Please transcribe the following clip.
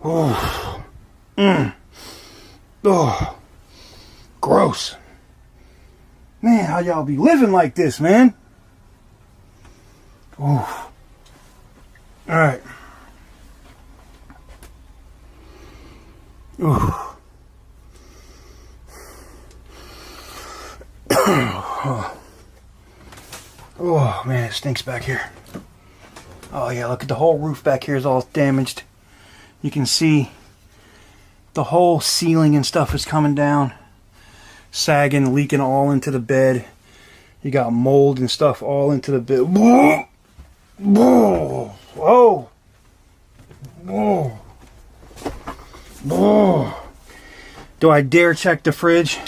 Oh. Oh. Gross. Man, how y'all be living like this, man? Oh. Alright. Oh. Oh, man, it stinks back here. Oh, yeah, look at the whole roof back here is all damaged. You can see the whole ceiling and stuff is coming down. Sagging, leaking all into the bed. You got mold and stuff all into the bed. Whoa! Whoa! Whoa! Whoa! Whoa! Do I dare check the fridge?